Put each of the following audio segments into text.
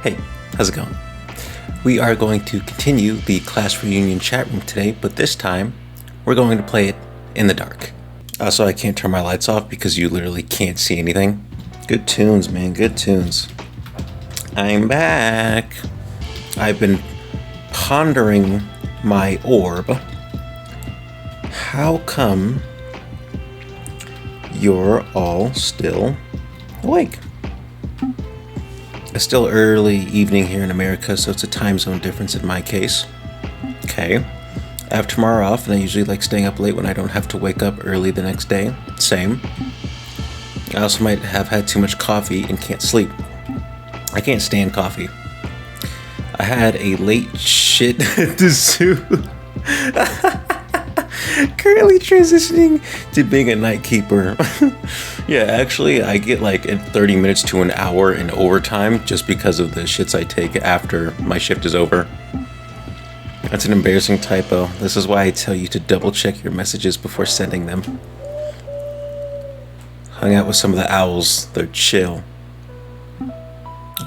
Hey, how's it going? We are going to continue the class reunion chat room today, but this time we're going to play it in the dark. Also, I can't turn my lights off because you literally can't see anything. Good tunes, man, good tunes. I'm back. I've been pondering my orb. How come you're all still awake? It's still early evening here in America, so it's a time zone difference in my case. Okay. I have tomorrow off, and I usually like staying up late when I don't have to wake up early the next day. Same. I also might have had too much coffee and can't sleep. I can't stand coffee. I had a late shit at the zoo. Currently transitioning to being a night keeper. Yeah, actually, I get like 30 minutes to an hour in overtime just because of the shits I take after my shift is over. That's an embarrassing typo. This is why I tell you to double check your messages before sending them. Hung out with some of the owls. They're chill.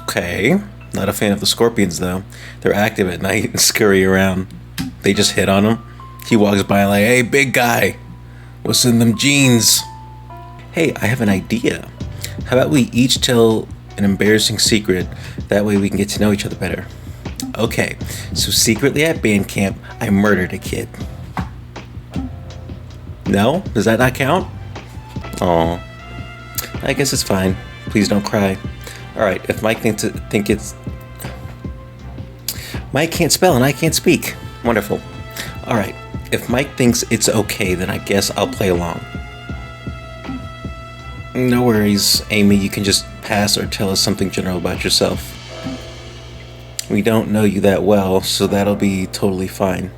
Okay. Not a fan of the scorpions, though. They're active at night and scurry around. They just hit on him. He walks by like, "Hey, big guy, what's in them jeans?" Hey, I have an idea. How about we each tell an embarrassing secret? That way we can get to know each other better. Okay, so secretly at band camp, I murdered a kid. No? Does that not count? Oh, I guess it's fine. Please don't cry. Alright, if Mike think it's... Mike can't spell and I can't speak. Wonderful. Alright, if Mike thinks it's okay, then I guess I'll play along. No worries, Amy, you can just pass or tell us something general about yourself. We don't know you that well, so that'll be totally fine.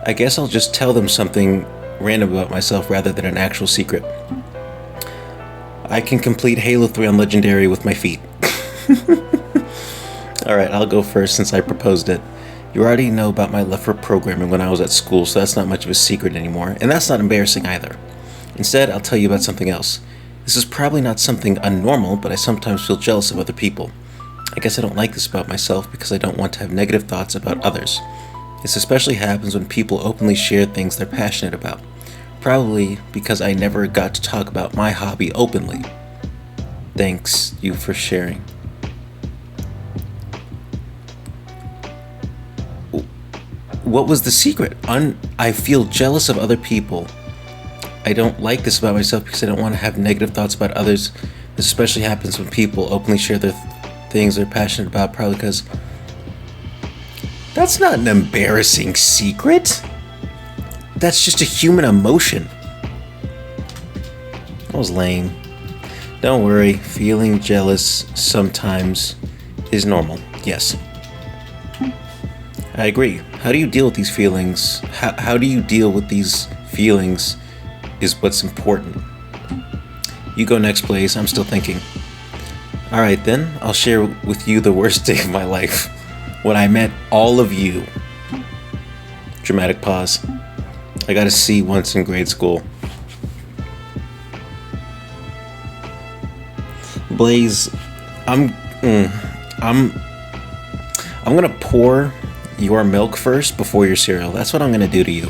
I guess I'll just tell them something random about myself rather than an actual secret. I can complete Halo 3 on Legendary with my feet. Alright, I'll go first since I proposed it. You already know about my love for programming when I was at school, so that's not much of a secret anymore, and that's not embarrassing either. Instead, I'll tell you about something else. This is probably not something unnormal, but I sometimes feel jealous of other people. I guess I don't like this about myself because I don't want to have negative thoughts about others. This especially happens when people openly share things they're passionate about. Probably because I never got to talk about my hobby openly. Thanks you for sharing. What was the secret? I feel jealous of other people. I don't like this about myself because I don't want to have negative thoughts about others. This especially happens when people openly share their things they're passionate about, probably because... That's not an embarrassing secret. That's just a human emotion. That was lame. Don't worry, feeling jealous sometimes is normal. Yes. I agree. How do you deal with these feelings? How do you deal with these feelings is what's important. You go next, please. I'm still thinking. Alright then, I'll share with you the worst day of my life. When I met all of you. Dramatic pause. I got a C once in grade school. Blaze, I'm gonna pour your milk first before your cereal. That's what I'm gonna do to you.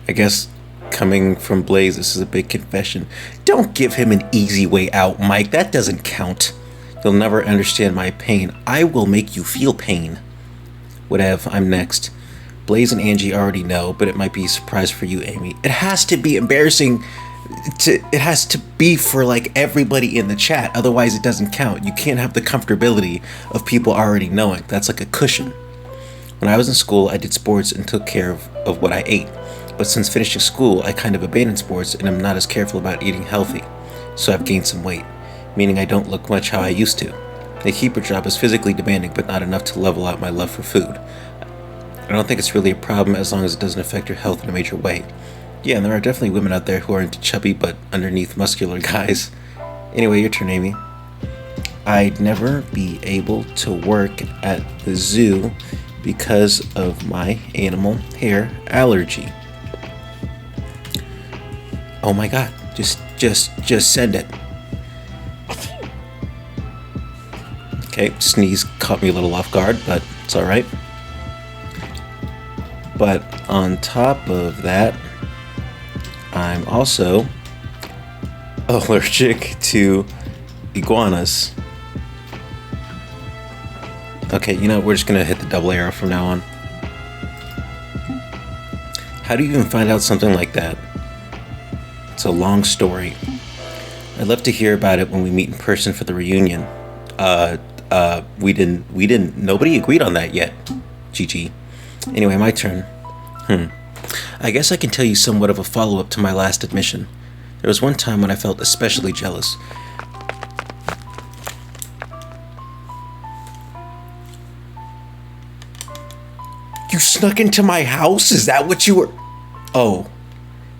I guess coming from Blaze, this is a big confession. Don't give him an easy way out, Mike. That doesn't count. You'll never understand my pain. I will make you feel pain. Whatever, I'm next. Blaze and Angie already know, but it might be a surprise for you, Amy. It has to be embarrassing. It has to be for like everybody in the chat. Otherwise, it doesn't count. You can't have the comfortability of people already knowing. That's like a cushion. When I was in school, I did sports and took care of what I ate. But since finishing school, I kind of abandoned sports and am not as careful about eating healthy. So I've gained some weight, meaning I don't look much how I used to. The keeper job is physically demanding, but not enough to level out my love for food. I don't think it's really a problem as long as it doesn't affect your health in a major way. Yeah, and there are definitely women out there who are into chubby but underneath muscular guys. Anyway, your turn, Amy. I'd never be able to work at the zoo because of my animal hair allergy. Oh my god, just send it. Okay, sneeze caught me a little off guard, but it's alright. But on top of that, I'm also allergic to iguanas. Okay, you know, we're just gonna hit the double arrow from now on. How do you even find out something like that? It's a long story. I'd love to hear about it when we meet in person for the reunion. Nobody agreed on that yet. GG. Anyway, my turn. I guess I can tell you somewhat of a follow-up to my last admission. There was one time when I felt especially jealous. You snuck into my house? Is that what you were? Oh,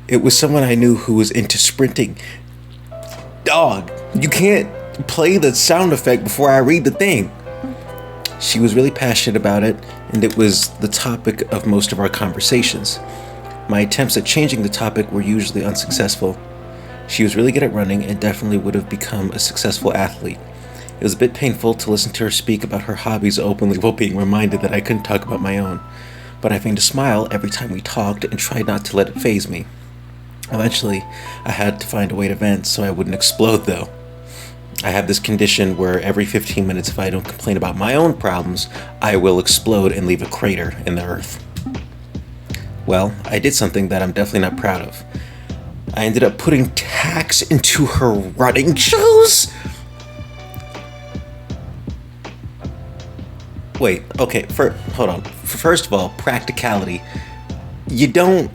it was someone I knew who was into sprinting. Dog, you can't play the sound effect before I read the thing. She was really passionate about it, and it was the topic of most of our conversations. My attempts at changing the topic were usually unsuccessful. She was really good at running and definitely would have become a successful athlete. It was a bit painful to listen to her speak about her hobbies openly while being reminded that I couldn't talk about my own. But I feigned a smile every time we talked and tried not to let it faze me. Eventually, I had to find a way to vent so I wouldn't explode though. I have this condition where every 15 minutes, if I don't complain about my own problems, I will explode and leave a crater in the earth. Well, I did something that I'm definitely not proud of. I ended up putting tacks into her running shoes. Wait, okay, hold on. First of all, practicality. You don't...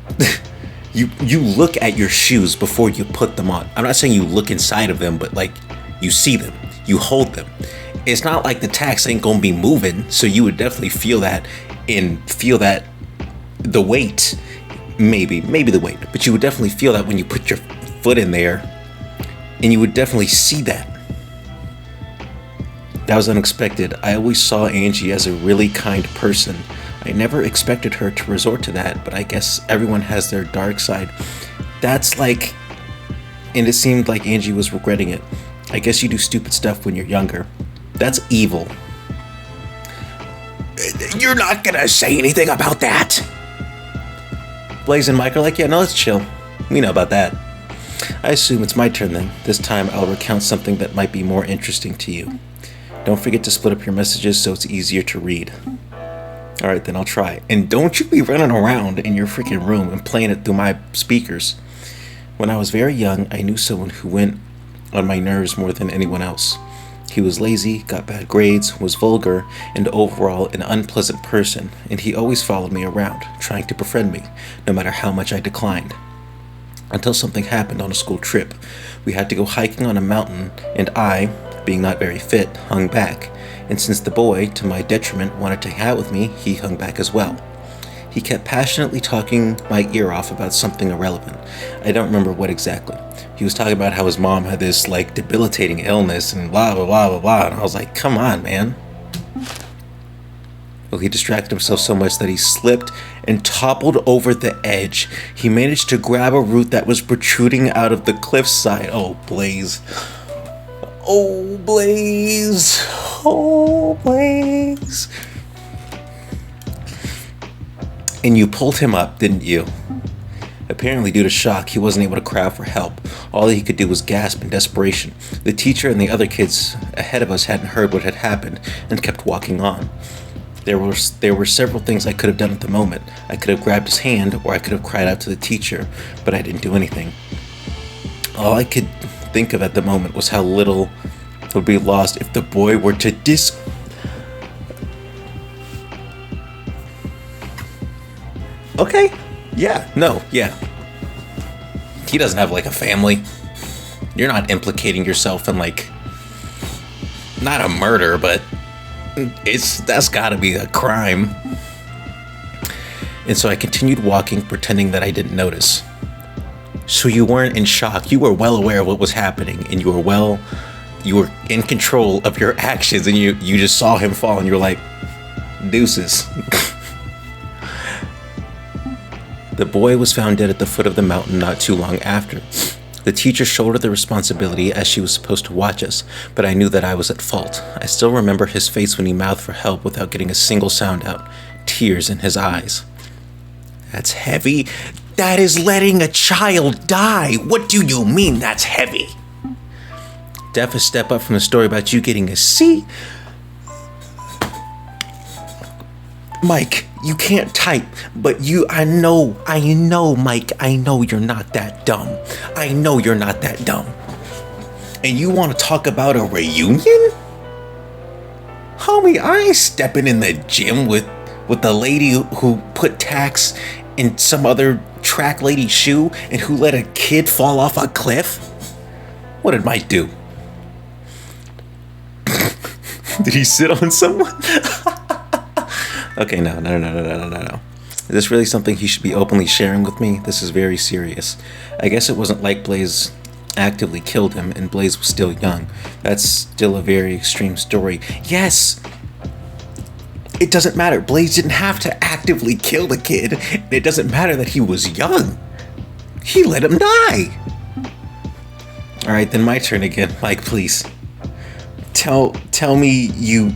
you look at your shoes before you put them on. I'm not saying you look inside of them, but like, you see them, you hold them. It's not like the tacks ain't gonna be moving, so you would definitely feel that the weight, maybe the weight, but you would definitely feel that when you put your foot in there, and you would definitely see that. That was unexpected. I always saw Angie as a really kind person. I never expected her to resort to that, but I guess everyone has their dark side. That's like, and it seemed like Angie was regretting it. I guess you do stupid stuff when you're younger. That's evil. You're not gonna say anything about that? Blaze and Mike are like, yeah, no, let's chill. We know about that. I assume it's my turn then. This time I'll recount something that might be more interesting to you. Don't forget to split up your messages so it's easier to read. Alright, then I'll try. And don't you be running around in your freaking room and playing it through my speakers. When I was very young, I knew someone who went on my nerves more than anyone else. He was lazy, got bad grades, was vulgar, and overall an unpleasant person, and he always followed me around, trying to befriend me, no matter how much I declined. Until something happened on a school trip. We had to go hiking on a mountain, and I, being not very fit, hung back, and since the boy, to my detriment, wanted to hang out with me, he hung back as well. He kept passionately talking my ear off about something irrelevant. I don't remember what exactly. He was talking about how his mom had this, like, debilitating illness and blah, blah, blah, blah, blah, and I was like, come on, man. Well, he distracted himself so much that he slipped and toppled over the edge. He managed to grab a root that was protruding out of the cliffside. Oh, Blaze. Oh, Blaze. Oh, Blaze. And you pulled him up, didn't you? Apparently, due to shock, he wasn't able to cry out for help. All he could do was gasp in desperation. The teacher and the other kids ahead of us hadn't heard what had happened and kept walking on. There were several things I could have done at the moment. I could have grabbed his hand, or I could have cried out to the teacher, but I didn't do anything. All I could think of at the moment was how little would be lost if the boy were to Okay. Yeah. No. Yeah. He doesn't have, like, a family. You're not implicating yourself in, like, not a murder, but that's gotta be a crime. And so I continued walking, pretending that I didn't notice. So you weren't in shock. You were well aware of what was happening, and you were in control of your actions, and you just saw him fall, and you were like, deuces. The boy was found dead at the foot of the mountain not too long after. The teacher shouldered the responsibility as she was supposed to watch us, but I knew that I was at fault. I still remember his face when he mouthed for help without getting a single sound out, tears in his eyes. That's heavy. That is letting a child die. What do you mean that's heavy? Def a step up from the story about you getting a C. Mike, you can't type, but I know, Mike, I know you're not that dumb. I know you're not that dumb. And you want to talk about a reunion? Homie, I ain't stepping in the gym with the lady who put tacks in some other track lady's shoe and who let a kid fall off a cliff. What did Mike do? Did he sit on someone? Okay, no. Is this really something he should be openly sharing with me? This is very serious. I guess it wasn't like Blaze actively killed him and Blaze was still young. That's still a very extreme story. Yes! It doesn't matter. Blaze didn't have to actively kill the kid. It doesn't matter that he was young. He let him die. Alright, then my turn again. Mike, please. Tell me you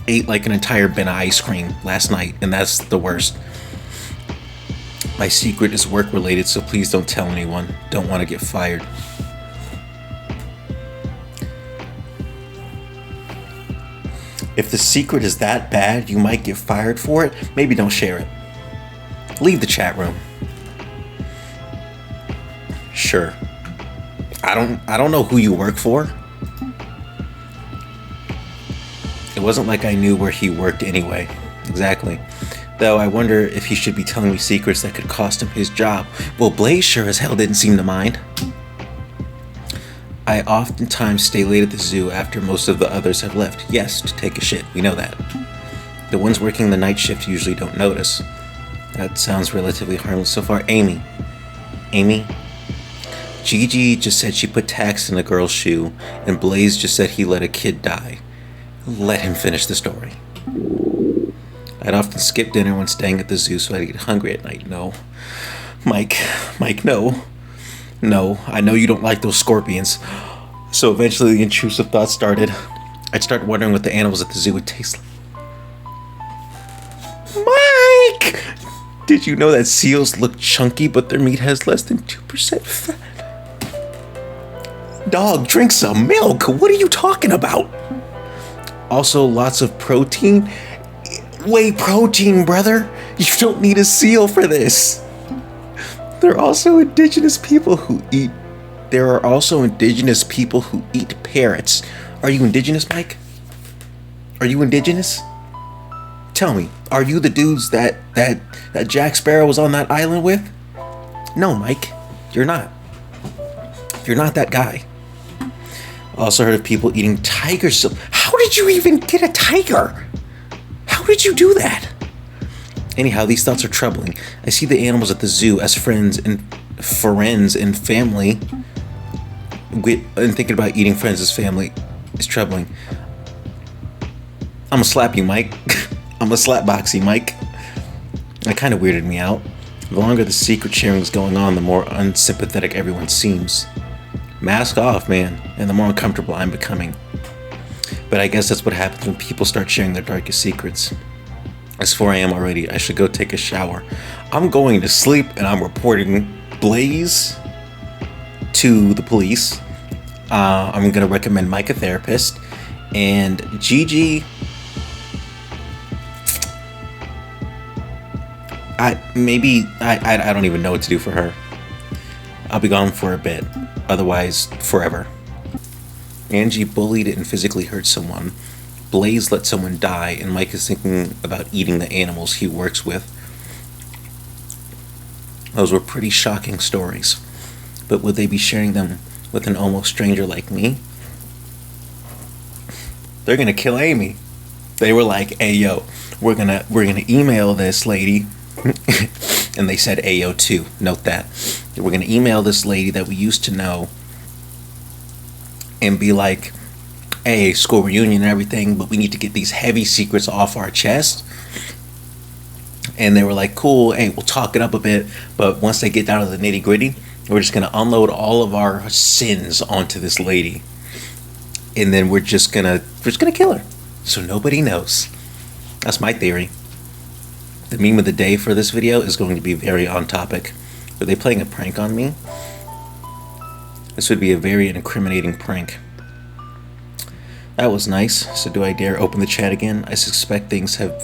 ate like an entire bin of ice cream last night, and that's the worst. My secret is work related, so please don't tell anyone. Don't want to get fired. If the secret is that bad, you might get fired for it. Maybe don't share it. Leave the chat room. Sure. I don't know who you work for. It wasn't like I knew where he worked anyway. Exactly. Though I wonder if he should be telling me secrets that could cost him his job. Well, Blaze sure as hell didn't seem to mind. I oftentimes stay late at the zoo after most of the others have left. Yes, to take a shit. We know that. The ones working the night shift usually don't notice. That sounds relatively harmless so far. Amy. Gigi just said she put tacks in a girl's shoe, and Blaze just said he let a kid die. Let him finish the story. I'd often skip dinner when staying at the zoo so I'd get hungry at night. No. Mike, no. No, I know you don't like those scorpions. So eventually the intrusive thoughts started. I'd start wondering what the animals at the zoo would taste like. Mike! Did you know that seals look chunky but their meat has less than 2% fat? Dog, drink some milk. What are you talking about? Also, lots of protein. Whey protein, brother. You don't need a seal for this. There are also indigenous people who eat parrots. Are you indigenous, Mike? Are you indigenous? Tell me, are you the dudes that Jack Sparrow was on that island with? No, Mike, you're not. You're not that guy. I also heard of people eating tiger soup. How did you even get a tiger? How did you do that? Anyhow, these thoughts are troubling. I see the animals at the zoo as friends and family. And thinking about eating friends as family is troubling. I'm gonna slap you, Mike. I'm gonna slap box you, Mike. That kind of weirded me out. The longer the secret sharing is going on, the more unsympathetic everyone seems. Mask off, man, and the more uncomfortable I'm becoming. But I guess that's what happens when people start sharing their darkest secrets. It's 4 a.m. already. I should go take a shower. I'm going to sleep, and I'm reporting Blaze to the police. I'm going to recommend Mike a therapist. And Gigi, I don't even know what to do for her. I'll be gone for a bit. Otherwise, forever. Angie bullied and physically hurt someone. Blaze let someone die, and Mike is thinking about eating the animals he works with. Those were pretty shocking stories. But would they be sharing them with an almost stranger like me? They're gonna kill Amy. They were like, "Hey yo, we're gonna email this lady," and they said "Ayo" too. Note that. We're gonna email this lady that we used to know, and be like, "Hey, school reunion and everything, but we need to get these heavy secrets off our chest." And they were like, "Cool, hey, we'll talk it up a bit, but once they get down to the nitty gritty, We're just gonna unload all of our sins onto this lady, and then we're just gonna kill her, so nobody knows. That's my theory. The meme of the day for this video is going to be very on topic. Are they playing a prank on me? This would be a very incriminating prank. That was nice. So do I dare open the chat again? I suspect things have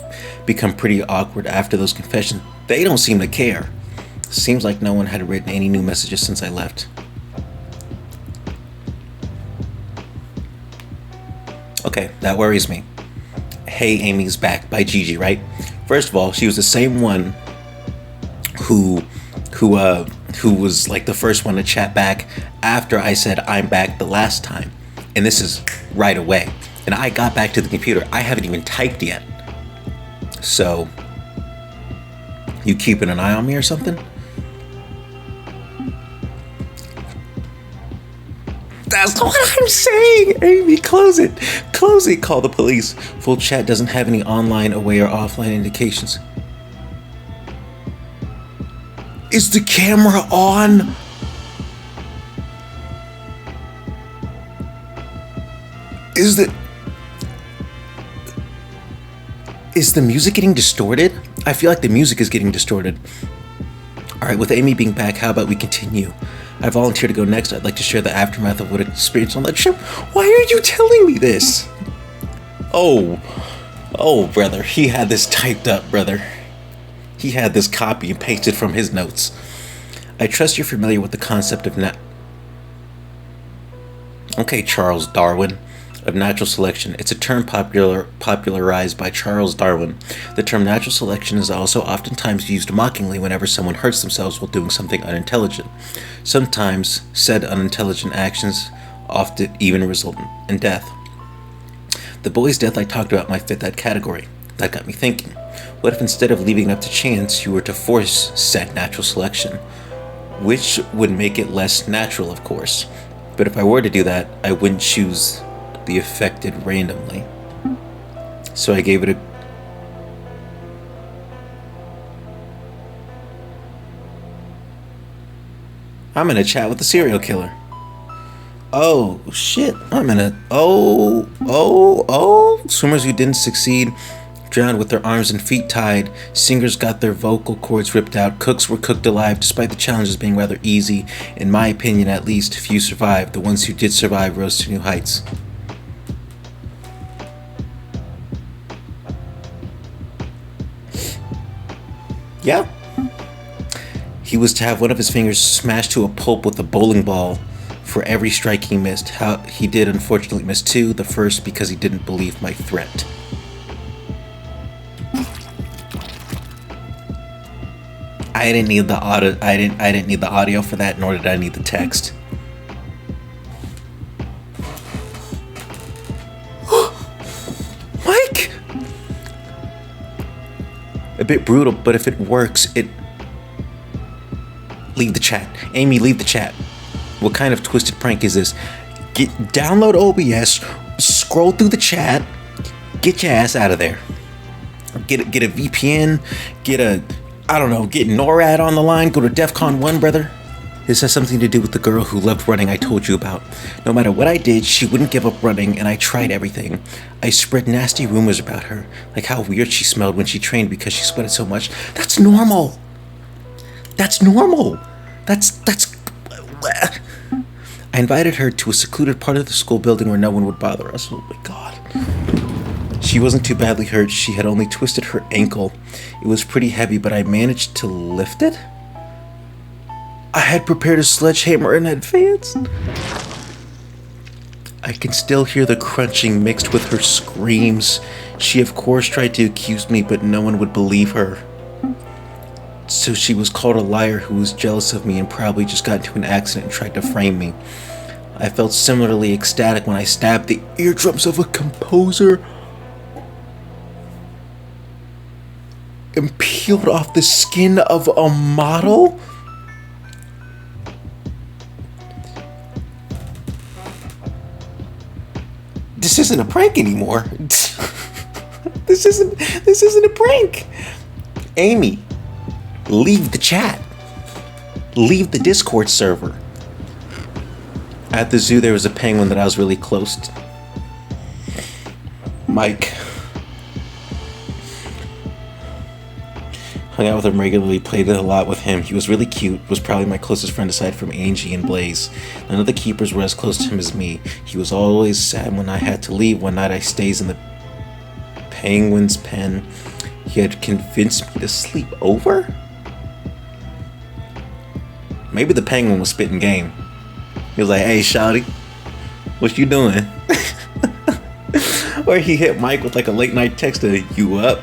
become pretty awkward after those confessions. They don't seem to care. Seems like no one had written any new messages since I left. Okay, that worries me. Hey, Amy's back by Gigi, right? First of all, she was the same one who was like the first one to chat back after I said I'm back the last time. And this is right away. And I got back to the computer. I haven't even typed yet. So, you keeping an eye on me or something? That's what I'm saying! Amy, close it! Close it! Call the police. Full chat doesn't have any online, away, or offline indications. Is the camera on? Is the music getting distorted? I feel like the music is getting distorted. Alright, with Amy being back, how about we continue? I volunteer to go next. I'd like to share the aftermath of what I experienced on that trip. Why are you telling me this? Oh, brother. He had this typed up, brother. He had this copy and pasted from his notes. I trust you're familiar with the concept of Okay, Charles Darwin. Of natural selection. It's a term popularized by Charles Darwin. The term natural selection is also oftentimes used mockingly whenever someone hurts themselves while doing something unintelligent. Sometimes said unintelligent actions often even result in death. The boy's death I talked about might fit that category. That got me thinking. What if instead of leaving it up to chance, you were to force said natural selection? Which would make it less natural, of course. But if I were to do that, I wouldn't choose the affected randomly. So I gave it a... I'm gonna chat with the serial killer. Oh, shit. Swimmers who didn't succeed drowned with their arms and feet tied. Singers got their vocal cords ripped out. Cooks were cooked alive, despite the challenges being rather easy. In my opinion, at least, few survived. The ones who did survive rose to new heights. Yeah. He was to have one of his fingers smashed to a pulp with a bowling ball for every strike he missed. How he did unfortunately miss two, the first because he didn't believe my threat. I didn't need the audio. I didn't need the audio for that, nor did I need the text. Mike! A bit brutal, but if it works, leave the chat. Amy, leave the chat. What kind of twisted prank is this? Download OBS, scroll through the chat, get your ass out of there. Get a VPN, get NORAD on the line, go to DEFCON 1, brother. This has something to do with the girl who loved running I told you about. No matter what I did, she wouldn't give up running, and I tried everything. I spread nasty rumors about her, like how weird she smelled when she trained because she sweated so much. That's normal. That's normal. That's I invited her to a secluded part of the school building where no one would bother us. Oh my god. She wasn't too badly hurt. She had only twisted her ankle. It was pretty heavy, but I managed to lift it? I had prepared a sledgehammer in advance. I can still hear the crunching mixed with her screams. She of course tried to accuse me, but no one would believe her. So she was called a liar who was jealous of me and probably just got into an accident and tried to frame me. I felt similarly ecstatic when I stabbed the eardrums of a composer and peeled off the skin of a model. This isn't a prank anymore. This isn't a prank. Amy, leave the chat. Leave the Discord server. At the zoo, there was a penguin that I was really close to. Mike. Hung out with him regularly, played it a lot with him. He was really cute, was probably my closest friend aside from Angie and Blaze. None of the keepers were as close to him as me. He was always sad when I had to leave. One night I stays in the penguin's pen. He had convinced me to sleep over? Maybe the penguin was spitting game. He was like, hey, shawty, what you doing? Or he hit Mike with like a late night text to, you up?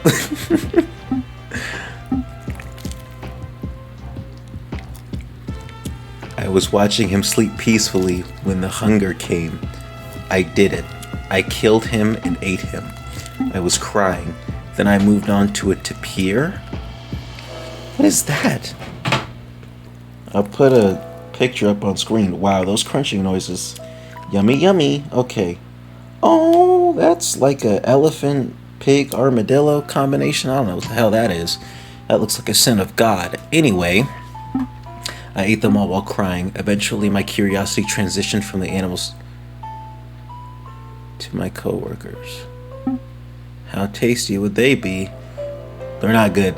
I was watching him sleep peacefully when the hunger came. I did it. I killed him and ate him. I was crying. Then I moved on to a tapir. What is that? I'll put a picture up on screen. Wow, those crunching noises. Yummy, yummy. Okay. Oh, that's like a elephant, pig, armadillo combination. I don't know what the hell that is. That looks like a sin of God. Anyway, I ate them all while crying. Eventually, my curiosity transitioned from the animals to my coworkers. How tasty would they be? They're not good.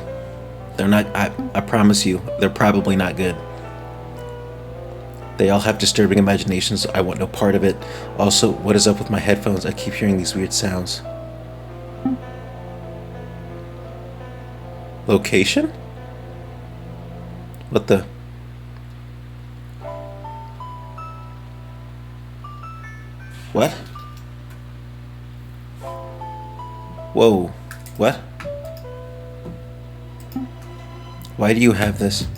They're not, I promise you, they're probably not good. They all have disturbing imaginations. I want no part of it. Also, what is up with my headphones? I keep hearing these weird sounds. Location? What the? What? Whoa. What? Why do you have this?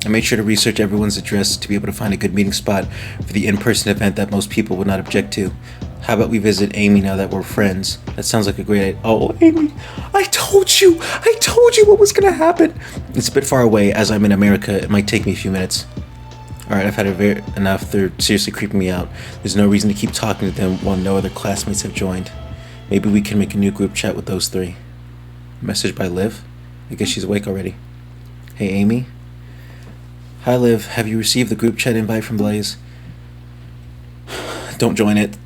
I made sure to research everyone's address to be able to find a good meeting spot for the in-person event that most people would not object to. How about we visit Amy now that we're friends? That sounds like a great idea. Oh, Amy, I told you what was gonna happen. It's a bit far away, as I'm in America. It might take me a few minutes. Alright, I've had enough. They're seriously creeping me out. There's no reason to keep talking to them while no other classmates have joined. Maybe we can make a new group chat with those three. Message by Liv? I guess she's awake already. Hey, Amy? Hi, Liv. Have you received the group chat invite from Blaze? Don't join it.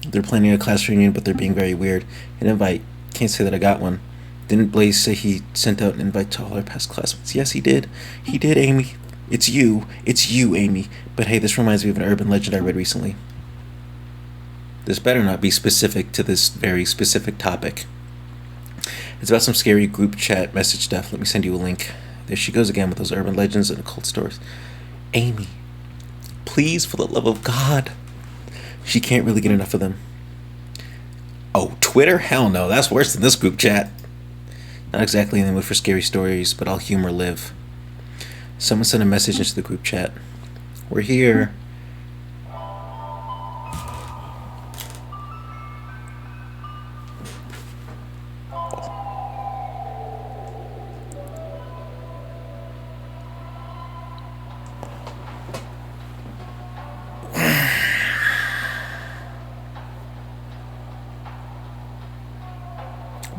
They're planning a class reunion, but they're being very weird. An invite. Can't say that I got one. Didn't Blaze say he sent out an invite to all our past classmates? Yes, he did. He did, Amy. It's you. It's you, Amy. But hey, this reminds me of an urban legend I read recently. This better not be specific to this very specific topic. It's about some scary group chat message stuff. Let me send you a link. There she goes again with those urban legends and occult stories. Amy, please, for the love of God. She can't really get enough of them. Oh, Twitter? Hell no, that's worse than this group chat. Not exactly in the mood for scary stories, but I'll humor Liv. Someone sent a message into the group chat. We're here.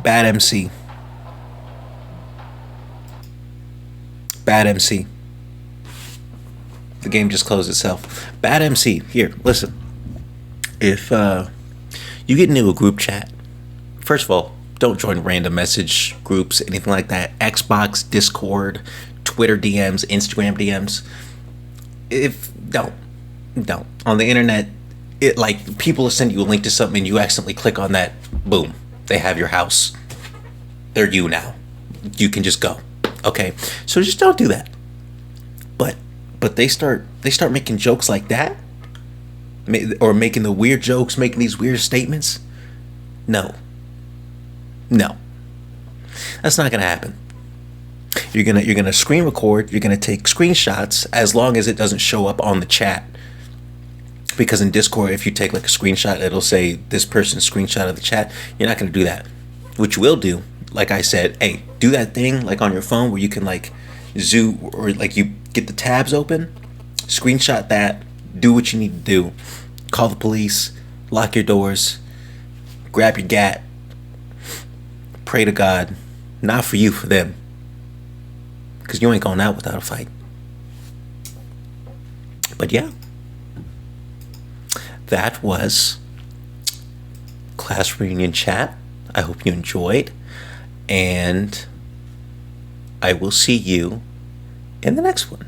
Bad MC. Bad MC. The game just closed itself. Bad MC. Here, listen. If you get into a group chat, first of all, don't join random message groups, anything like that. Xbox, Discord, Twitter DMs, Instagram DMs. Don't. On the internet, it like people will send you a link to something and you accidentally click on that, boom. They have your house. They're you now. You can just go. Okay? So just don't do that. But they start making jokes like that? Or making the weird jokes, making these weird statements? No. That's not gonna happen. You're gonna screen record, you're gonna take screenshots as long as it doesn't show up on the chat. Because in Discord, if you take like a screenshot, it'll say this person's screenshot of the chat. You're not going to do that. What you will do, like I said, hey, do that thing like on your phone where you can like zoom or like you get the tabs open, screenshot that, do what you need to do. Call the police, lock your doors, grab your gat, pray to God, not for you, for them. because you ain't going out without a fight. But yeah, that was class reunion chat. I hope you enjoyed, and I will see you in the next one.